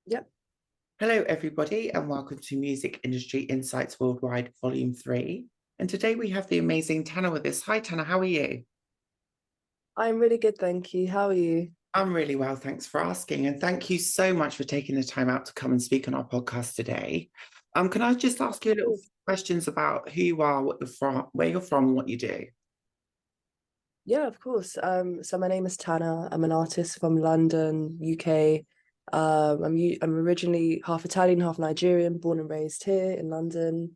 Yep. Hello, everybody, and welcome to Music Industry Insights Worldwide, Volume 3. And today we have the amazing Tana with us. Hi, Tana, how are you? I'm really good, thank you. How are you? I'm really well, thanks for asking. And thank you so much for taking the time out to come and speak on our podcast today. Can I just ask you a little Cool. few questions about who you are, what you're from, where you're from, and what you do? Yeah, of course. So my name is Tana. I'm an artist from London, UK. I'm originally half Italian, half Nigerian, born and raised here in London.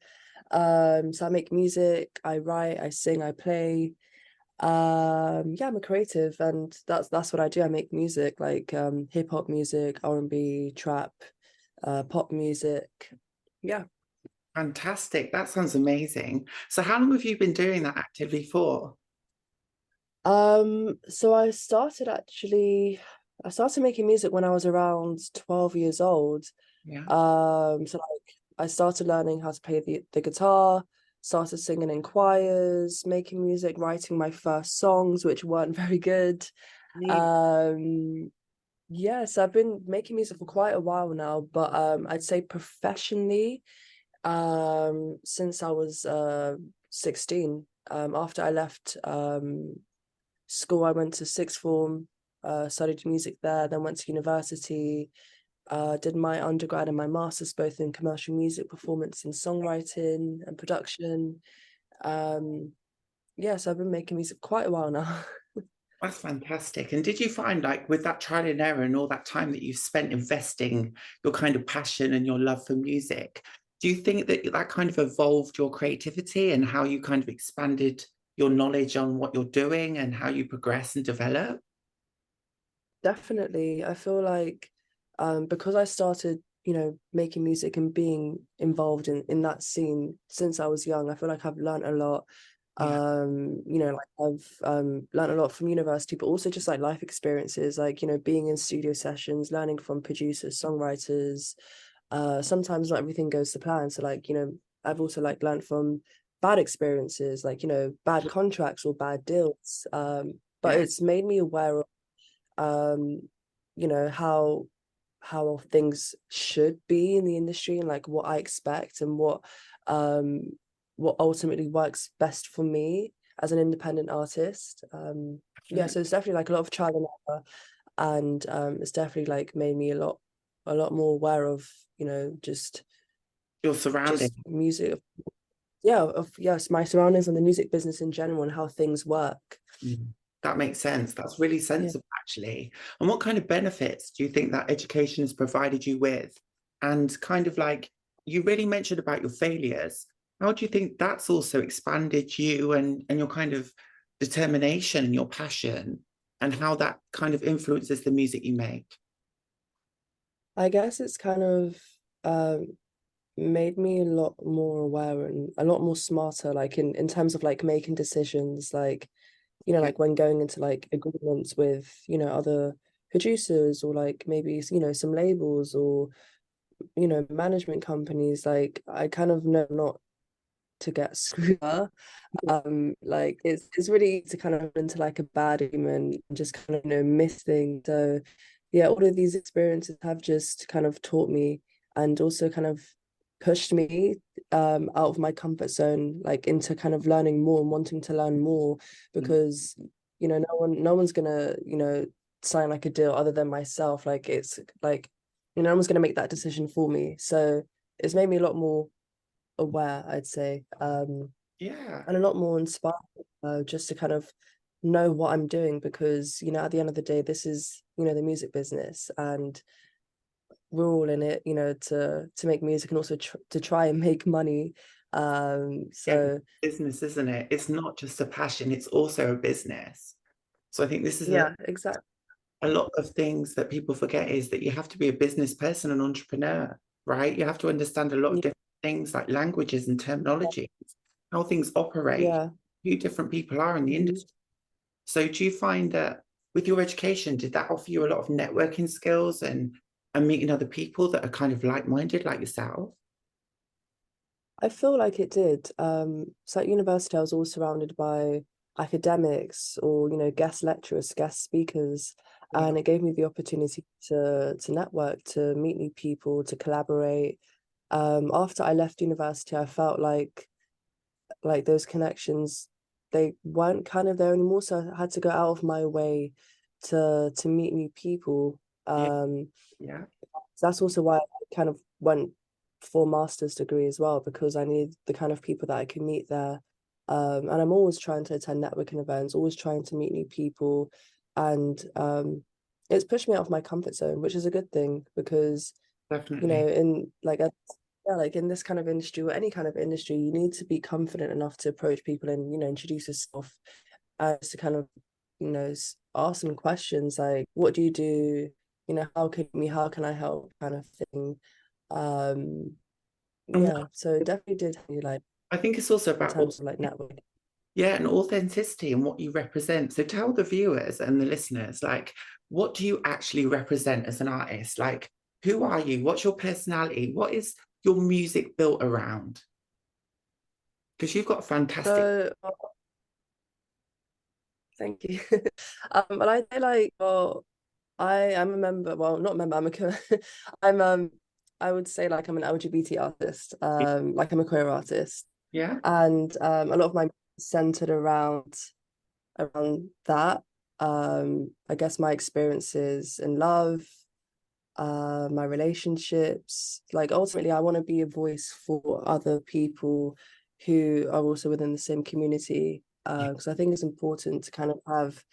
So I make music, I write, I sing, I play. Yeah, I'm a creative, and that's what I do. I make music, like hip hop music, R&B, trap, pop music. Yeah. Fantastic. That sounds amazing. So how long have you been doing that actively for? So I started making music when I was around 12 years old. Yeah. So like I started learning how to play the guitar, started singing in choirs, making music, writing my first songs, which weren't very good. Um, yeah, so I've been making music for quite a while now, but I'd say professionally, since I was 16. After I left school, I went to sixth form, studied music there, then went to university, did my undergrad and my master's both in commercial music performance and songwriting and production. Um, yeah, so I've been making music quite a while now. That's fantastic. And did you find, like, with that trial and error and all that time that you've spent investing your kind of passion and your love for music, do you think that that kind of evolved your creativity and how you kind of expanded your knowledge on what you're doing and how you progress and develop? Definitely. I feel like because I started, making music and being involved in that scene since I was young, I feel like I've learned a lot. Yeah. Like I've learned a lot from university, but also just like life experiences, like, being in studio sessions, learning from producers, songwriters. Sometimes not everything goes to plan. So like, I've also like learned from bad experiences, like, bad contracts or bad deals. But Yeah. it's made me aware of um how things should be in the industry, and like what I expect and um what ultimately works best for me as an independent artist. Yeah, so it's definitely like a lot of trial and error, and it's definitely like made me a lot more aware of, just Your surroundings. music, yeah, of yes, my surroundings and the music business in general and how things work. Mm. That makes sense. That's really Yeah. sensible, actually. And what kind of benefits do you think that education has provided you with? And kind of like you really mentioned about your failures. How do you think that's also expanded you and your kind of determination and your passion and how that kind of influences the music you make? I guess it's kind of um made me a lot more aware and a lot more smarter, like in terms of like making decisions, like, Yeah. like when going into like agreements with, other producers, or like maybe, some labels, or, management companies. Like I kind of know not to get screwed up. Like it's really easy to kind of into like a bad agreement and just kind of, miss things. So yeah, all of these experiences have just kind of taught me, and also kind of pushed me out of my comfort zone, like into kind of learning more and wanting to learn more, Mm. because no one's gonna, sign like a deal other than myself. Like it's like, no one's gonna make that decision for me. So it's made me a lot more aware, I'd say, Yeah. and a lot more inspired, just to kind of know what I'm doing, because, at the end of the day, this is, the music business, and we're all in it, to make music, and also to try and make money. Yeah. So Business, isn't it? It's not just a passion, it's also a business. So I think this is yeah, exactly. a lot of things that people forget is that you have to be a business person, an entrepreneur, right? You have to understand a lot of Yeah, different things like languages and terminology, how things operate, yeah. who different people are in the Mhm. industry. So do you find that with your education, did that offer you a lot of networking skills and meeting other people that are kind of like-minded like yourself? I feel like it did. So at university, I was all surrounded by academics, or, guest lecturers, guest speakers. and it gave me the opportunity to network, to meet new people, to collaborate. After I left university, I felt like those connections, they weren't kind of there anymore, so I had to go out of my way to meet new people. Yeah. So Yeah. that's also why I kind of went for master's degree as well, because I need the kind of people that I can meet there. And I'm always trying to attend networking events, always trying to meet new people, and it's pushed me out of my comfort zone, which is a good thing, because Definitely. in yeah, like in this kind of industry or any kind of industry, you need to be confident enough to approach people and introduce yourself, as to kind of ask some questions like, what do you do, how can I help, kind of thing. um And yeah, so it definitely did help me, like, I think it's also in about terms of like network. yeah, and authenticity and what you represent. So tell the viewers and the listeners, like, what do you actually represent as an artist? Like, who are you? What's your personality? What is your music built around? Because you've got fantastic. So thank you. But I say, like, I'm a member, well, not a member, I'm I would say, like, I'm an LGBT artist, like I'm a queer artist, Yeah, and a lot of my centered around that. I guess my experiences in love, my relationships. Like, ultimately, I want to be a voice for other people who are also within the same community. Because I think it's important to kind of have,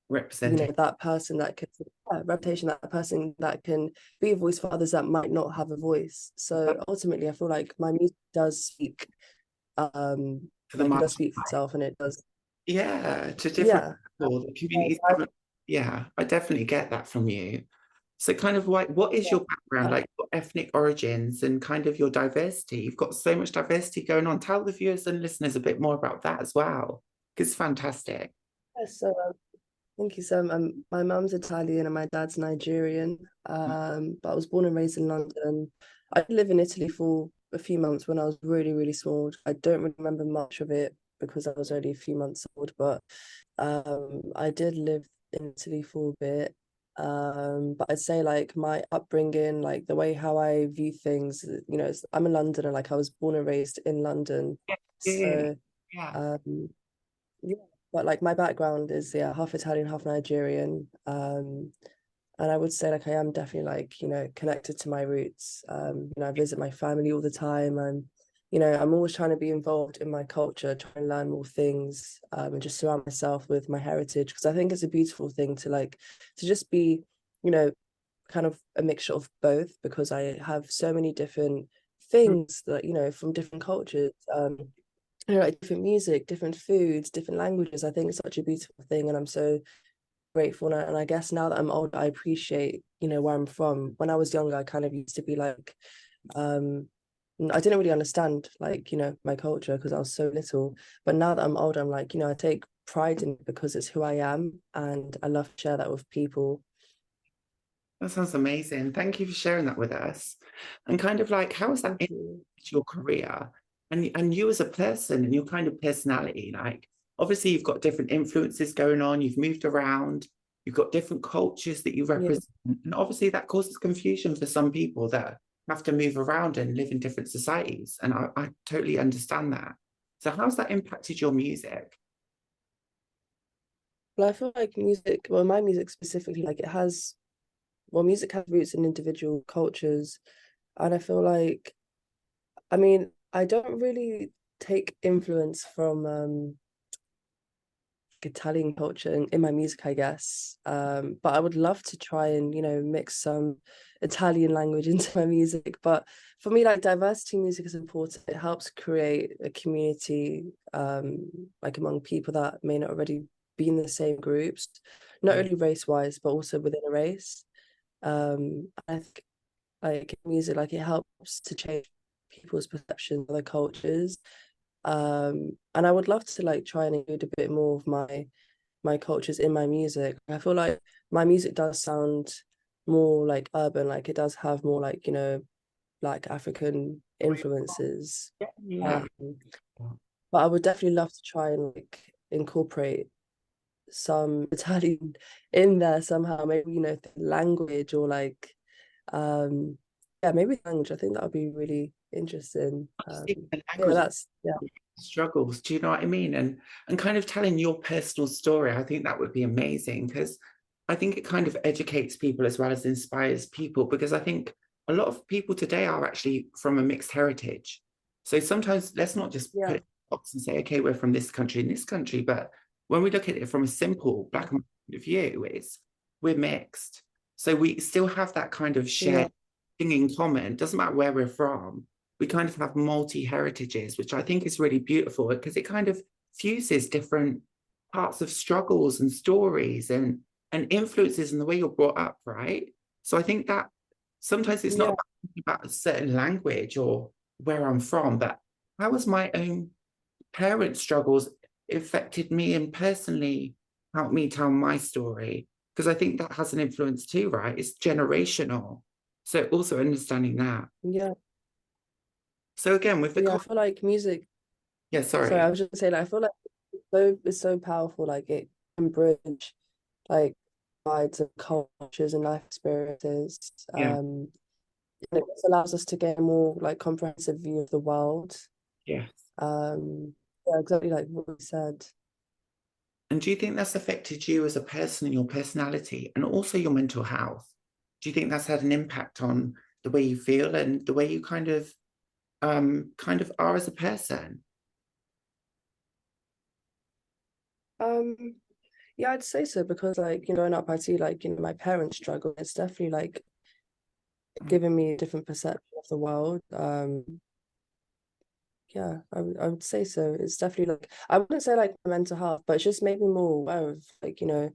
representing. that person that can, reputation, that person that can be a voice for others that might not have a voice. So ultimately, I feel like my music does speak, To the like, it does master. speak for itself, and it does, Yeah, to different yeah. people, the communities. Yeah, I definitely get that from you. So kind of like, what is your background, Uh, like your ethnic origins and kind of your diversity? You've got so much diversity going on. Tell the viewers and listeners a bit more about that as well, because it's fantastic. yeah, so thank you. So my mum's Italian and my dad's Nigerian. But I was born and raised in London. I did live in Italy for a few months when I was really, really small. I don't really remember much of it because I was only a few months old, but I did live in Italy for a bit. But I'd say, like, my upbringing, like the way how I view things, I'm a Londoner, like I was born and raised in London. Yeah, So yeah. um yeah, but like my background is, yeah, half Italian, half Nigerian. And I would say, like, I am definitely, like, connected to my roots. I visit my family all the time. I'm always trying to be involved in my culture, trying to learn more things, and just surround myself with my heritage, because I think it's a beautiful thing to, like, to just be, you know, kind of a mixture of both, because I have so many different things that, from different cultures. Like different music, different foods, different languages. I think it's such a beautiful thing, and I'm so grateful. And I guess now that I'm older, I appreciate, where I'm from. When I was younger, I kind of used to be like, um, I didn't really understand, like, my culture because I was so little. But now that I'm older, I'm like, I take pride in it because it's who I am, and I love to share that with people. That sounds amazing. Thank you for sharing that with us. And kind of like, how has that Thank impacted you. your career and you as a person and your kind of personality? Like, obviously, you've got different influences going on. You've moved around. You've got different cultures that you Yeah. represent, and obviously that causes confusion for some people that have to move around and live in different societies. And I totally understand that. So, how's that impacted your music? Well, I feel like music, well, my music specifically, like, music has roots in individual cultures. And I feel like, I mean, I don't really take influence from Italian culture in my music, I guess. But I would love to try and, mix some Italian language into my music. But for me, like, diversity in music is important. It helps create a community, like, among people that may not already be in the same groups, not Yeah, only race wise, but also within a race. I think, like, music, like, it helps to change people's perceptions of other cultures. And I would love to, like, try and include a bit more of my cultures in my music. I feel like my music does sound more like urban, like it does have more, like, like African influences. yeah. Um, but I would definitely love to try and, like, incorporate some Italian in there somehow, maybe, you know, language or like yeah, maybe language. I think that would be really interesting. See, the Yeah, language that's yeah. struggles, do you know what I mean? And kind of telling your personal story, I think that would be amazing, because I think it kind of educates people as well as inspires people, because I think a lot of people today are actually from a mixed heritage. So sometimes let's not just put Yeah. it in a box and say, okay, we're from this country and this country, but when we look at it from a simple black and white point of view, it's we're mixed. So we still have that kind of Yeah. shared thing in common. Doesn't matter where we're from, we kind of have multi-heritages, which I think is really beautiful, because it kind of fuses different parts of struggles and stories and influences in the way you're brought up, right? So I think that sometimes it's not Yeah. about a certain language or where I'm from, but how has my own parent struggles affected me and personally helped me tell my story? Because I think that has an influence too, right? It's generational. So also understanding that. Yeah. So again, with Yeah. I the feel like music. yeah, Sorry, I sorry. was just saying, like, I feel like it's so powerful. Like it can bridge like sides of cultures and life experiences. Yeah, And it just allows us to get a more like comprehensive view of the world. yeah. Yeah, exactly like what we said. And do you think that's affected you as a person and your personality and also your mental health? Do you think that's had an impact on the way you feel and the way you kind of are as a person? Um, yeah, I'd say so because like, you know, growing up, I see like, you know, my parents struggle. It's definitely like giving me a different perception of the world. Yeah, I would say so. It's definitely like I wouldn't say like my mental health, but it's just made me more aware of like, you know,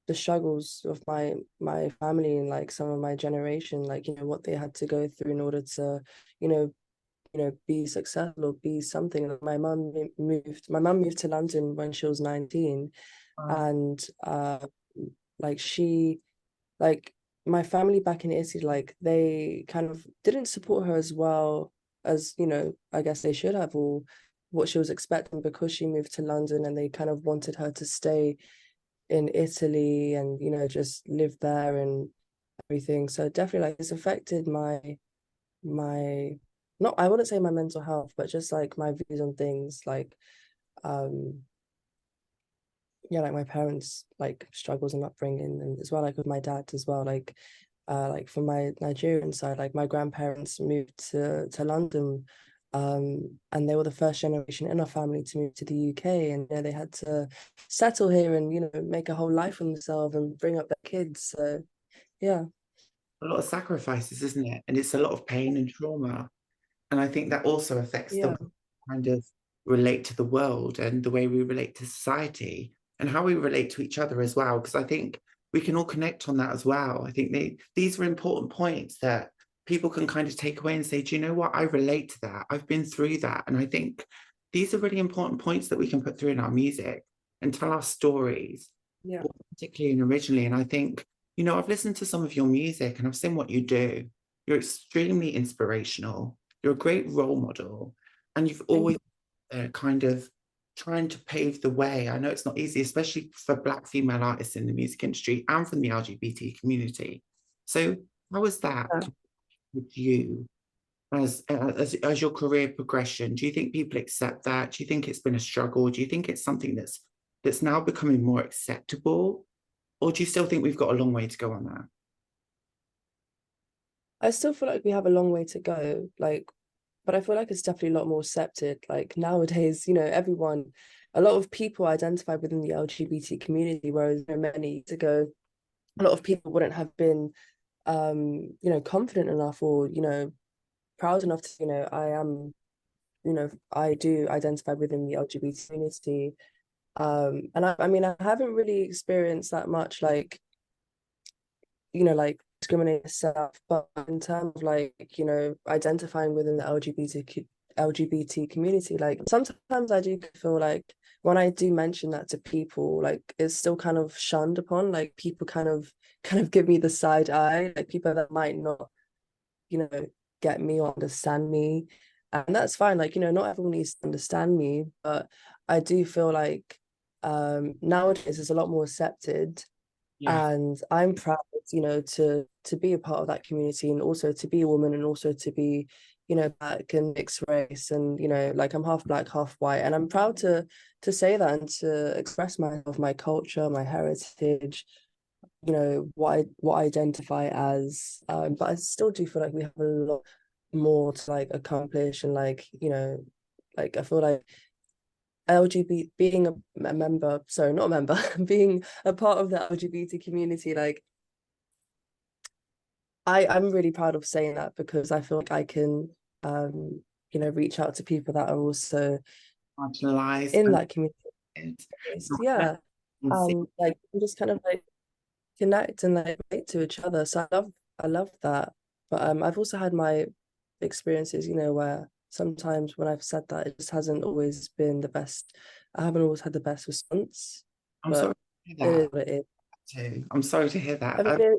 the struggles of my family and like some of my generation, like, you know, what they had to go through in order to, you know, be successful or be something. Like my mum moved to London when she was 19, Wow. and like she like my family back in Italy, like they kind of didn't support her as well as, you know, I guess they should have, or what she was expecting, because she moved to London and they kind of wanted her to stay in Italy and, you know, just live there and everything. So definitely like it's affected my not, I wouldn't say my mental health, but just like my views on things, like um yeah, like my parents like struggles and upbringing, and as well like with my dad as well, like from my Nigerian side, like my grandparents moved to London, and they were the first generation in our family to move to the UK, and you know, they had to settle here and, you know, make a whole life for themselves and bring up their kids. So yeah. A lot of sacrifices, isn't it? And it's a lot of pain and trauma. And I think that also affects the Yeah. way we kind of relate to the world and the way we relate to society and how we relate to each other as well. Because I think we can all connect on that as well. I think these are important points that people can kind of take away and say, do you know what? I relate to that. I've been through that. And I think these are really important points that we can put through in our music and tell our stories, Yeah. authentically and originally. And I think, you know, I've listened to some of your music and I've seen what you do. You're extremely inspirational. You're a great role model, and you've Thank always kind of trying to pave the way. I know it's not easy, especially for Black female artists in the music industry and from the LGBT community. So, how was that you. with you as your career progression? Do you think people accept that? Do you think it's been a struggle? Do you think it's something that's now becoming more acceptable, or do you still think we've got a long way to go on that? I still feel like we have a long way to go, like, but I feel like it's definitely a lot more accepted. Like nowadays, you know, a lot of people identify within the LGBT community, whereas, you know, many years ago, a lot of people wouldn't have been, you know, confident enough or, you know, proud enough to, you know, you know, I do identify within the LGBT community. And I mean, I haven't really experienced that much, like, you know, like discriminate myself, but in terms of like, you know, identifying within the LGBT community, like sometimes I do feel like when I do mention that to people, like it's still kind of shunned upon, like people kind of give me the side eye, like people that might not, you know, get me or understand me. And that's fine. Like, you know, not everyone needs to understand me, but I do feel like nowadays it's a lot more accepted, Yeah. and I'm proud, to be a part of that community, and also to be a woman, and also to be, black and mixed race, and like I'm half black, half white, and I'm proud to say that and to express myself, my culture, my heritage, what I identify as. But I still do feel like we have a lot more to like accomplish, and like, like I feel like LGBT being a member, sorry, not a member, being a part of the LGBT community, like I'm really proud of saying that, because I feel like I can reach out to people that are also Marginalized in that community. and not Yeah. see. Like just kind of like connect and like relate to each other. So I love that. But I've also had my experiences, where sometimes when I've said that, it just hasn't always been the best. I haven't always had the best response, I'm sorry but to hear it is that what it is. too. I'm sorry to hear I that. mean,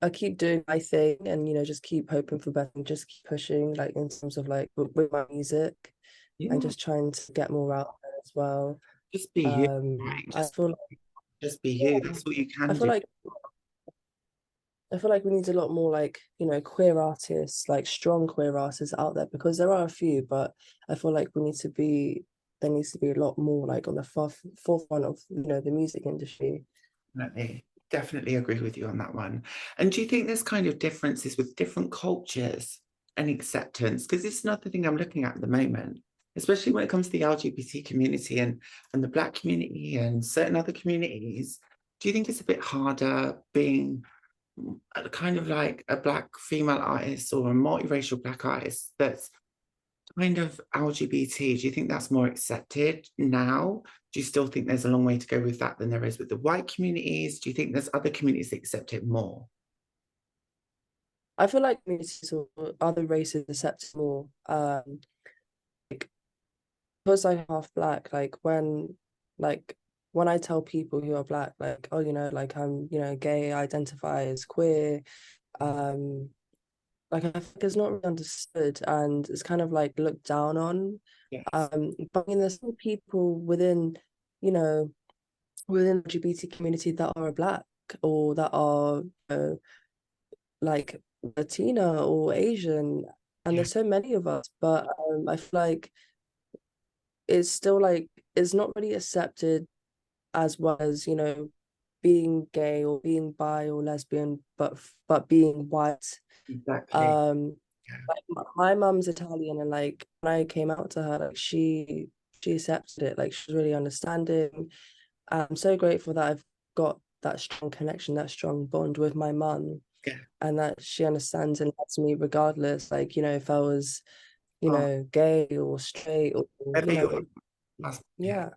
I keep doing my thing, and just keep hoping for better, and just keep pushing, like in terms of like with my music, and Yeah, just trying to get more out there as well. just be you, right? I feel like Just be you. That's what you I can feel do. like I feel like we need a lot more like, queer artists, like strong queer artists out there, because there are a few, but I feel like there needs to be a lot more like on the forefront of, the music industry. Definitely, definitely agree with you on that one. And do you think there's kind of differences with different cultures and acceptance? Because it's another thing I'm looking at the moment, especially when it comes to the LGBT community and the Black community and certain other communities. Do you think it's a bit harder being kind of like a Black female artist or a multiracial Black artist that's kind of LGBT? Do you think that's more accepted now? Do you still think there's a long way to go with that than there is with the white communities? Do you think there's other communities that accept it more? I feel like communities or other races accept more. Like because I'm half black, like when I tell people who are black, like, oh, like I'm, gay, I identify as queer, um, like I think it's not really understood, and it's kind of like looked down on. Yes, But I mean, there's some people you know, within the LGBT community that are black, or that are, like Latina or Asian, and yeah, there's so many of us. But I feel like it's still like it's not really accepted as well as, being gay or being bi or lesbian, but being white. exactly. Um, Yeah. like my mum's Italian, and like when I came out to her, like she accepted it. Like she's really understanding. I'm so grateful that I've got that strong connection, that strong bond with my mum, Yeah. and that she understands and loves me regardless. Like, if I was, Oh, gay or straight, or whether you're, yeah, yeah,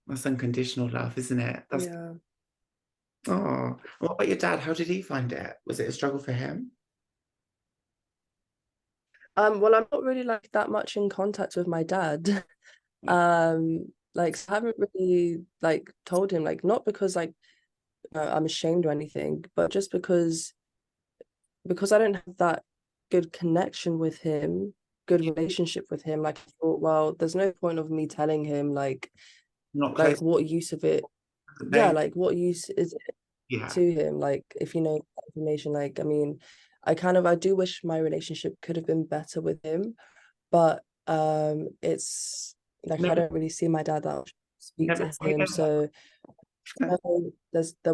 that's unconditional love, isn't it? That's, yeah. oh, what about your dad? How did he find it? Was it a struggle for him? Well, I'm not really like that much in contact with my dad. Like I haven't really like told him, like not because like I'm ashamed or anything, but just because I don't have that good connection with him, good You relationship with him. Like I thought, well, there's no point of me telling him not like close to what use of it. the Yeah, baby? like what use is it Yeah. to him? Like if you know that information, like I mean, I do wish my relationship could have been better with him, but it's like I Never, don't really see my dad that much, speak never to say him, never. so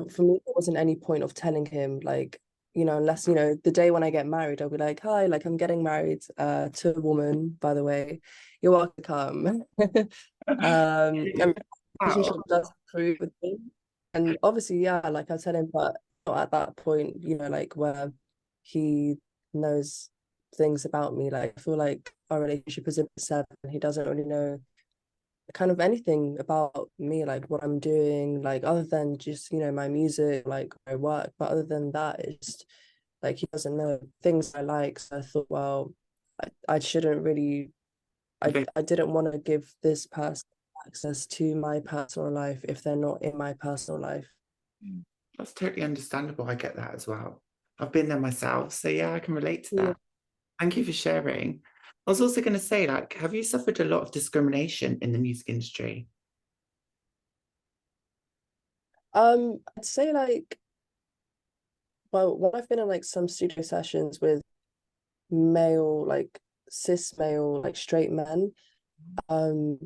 for me there wasn't any point of telling him, like, unless, the day when I get married, I'll be like, hi, like I'm getting married to a woman, by the way, you're welcome to come. And Wow. relationship does improve with me, and obviously, yeah, like I tell him, but not at that point, like where he knows things about me. Like I feel like our relationship is in seven. He doesn't really know kind of anything about me, like what I'm doing, like other than just, my music, like my work. But other than that, it's just like he doesn't know things I like. So I thought, well, I shouldn't really, Okay. I didn't want to give this person access to my personal life if they're not in my personal life. That's totally understandable. I get that as well. I've been there myself. So yeah, I can relate to Yeah. that. Thank you for sharing. I was also going to say, like, have you suffered a lot of discrimination in the music industry? I'd say like, well, when I've been in like some studio sessions with male, like cis male, like straight men, um,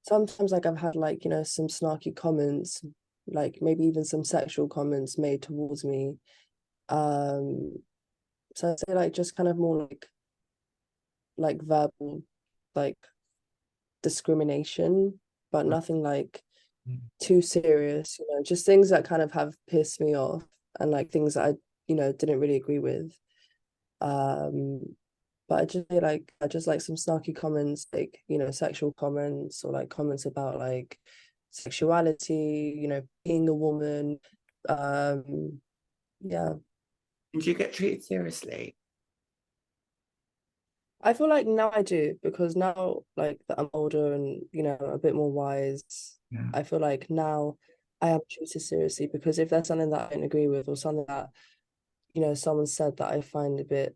sometimes like I've had like, some snarky comments, like maybe even some sexual comments made towards me. Um, so I'd say like just kind of more like verbal, like discrimination, but nothing like too serious, just things that kind of have pissed me off and like things that I, didn't really agree with. Um, but I just like some snarky comments, like, sexual comments or like comments about like sexuality, being a woman. Yeah. And do you get treated seriously? I feel like now I do because now like that I'm older and a bit more wise, Yeah. I feel like now I am treated seriously because if there's something that I don't agree with or something that someone said that I find a bit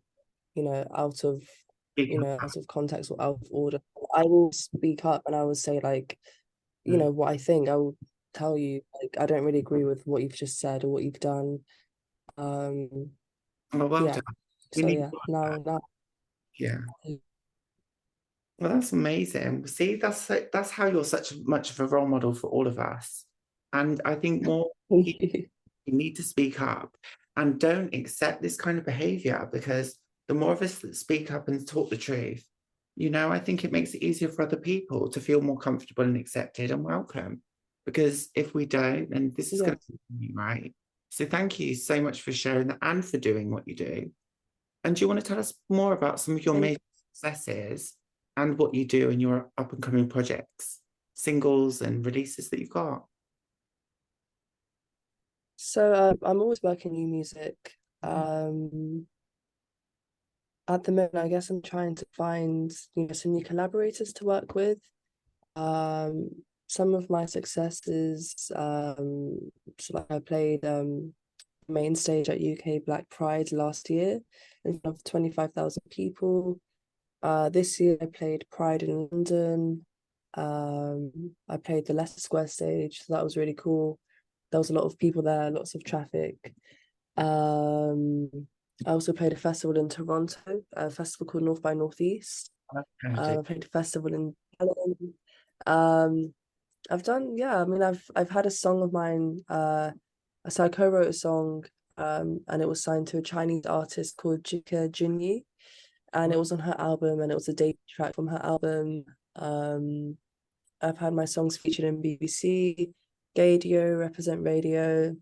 out of Speak up. out of context or out of order, I will speak up and I will say like what I think. I will tell you like I don't really agree with what you've just said or what you've done. Um Well yeah, done. We so need yeah, more of that. now Yeah. Well, that's amazing. See, that's how you're such much of a role model for all of us. And I think more thank people you. need to speak up and don't accept this kind of behavior, because the more of us that speak up and talk the truth, I think it makes it easier for other people to feel more comfortable and accepted and welcome. Because if we don't, then this is Yeah. going to continue, right? So thank you so much for sharing that and for doing what you do. And do you want to tell us more about some of your Thank major successes and what you do in your up and coming projects, singles and releases that you've got? So I'm always working new music. Um, at the moment, I guess I'm trying to find, some new collaborators to work with. Um, some of my successes, so like I played main stage at UK Black Pride last year in front of 25,000 people. This year I played Pride in London. I played the Leicester Square stage, so that was really cool. There was a lot of people there, lots of traffic. Um, I also played a festival in Toronto, a festival called North by Northeast. I played a festival in Tallin. Um, I've done, yeah, I mean, I've had a song of mine, so I co-wrote a song, and it was signed to a Chinese artist called Jike Junyi, and it was on her album, and it was a debut track from her album. Um, I've had my songs featured in BBC, Gadio, Represent Radio,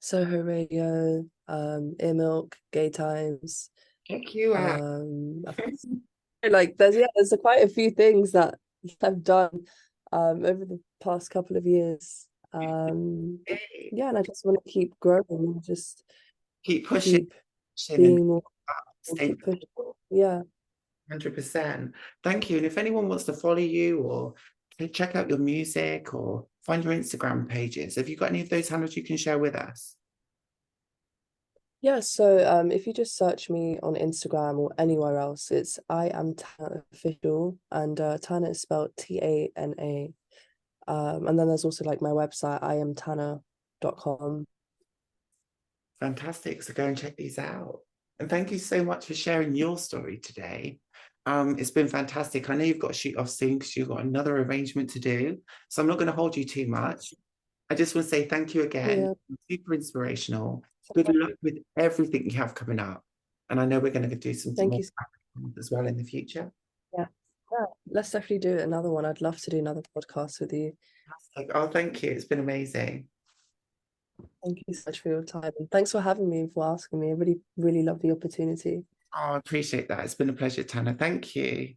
Soho Radio, Ear Milk, Gay Times. Check you out. I've like there's quite a few things that I've done over the past couple of years. Hey, Yeah, and I just want to keep growing and just keep pushing, keep pushing and being more and stay keep pushing. Yeah. 100%. Thank you. And if anyone wants to follow you or to check out your music or find your Instagram pages, have you got any of those handles you can share with us? Yeah, so if you just search me on Instagram or anywhere else, it's I am Tana official and Tana is spelled Tana. And then there's also like my website, iamtana.com. Fantastic. So go and check these out. And thank you so much for sharing your story today. It's been fantastic. I know you've got to shoot off soon because you've got another arrangement to do. So I'm not going to hold you too much. I just want to say thank you again. Yeah. Super inspirational. Good luck with everything you have coming up. And I know we're going to do some Thank more you. as well in the future. Yeah. Yeah. Let's definitely do another one. I'd love to do another podcast with you. Oh, thank you. It's been amazing. Thank you so much for your time. And thanks for having me and for asking me. I really, really love the opportunity. Oh, I appreciate that. It's been a pleasure, Tana. Thank you.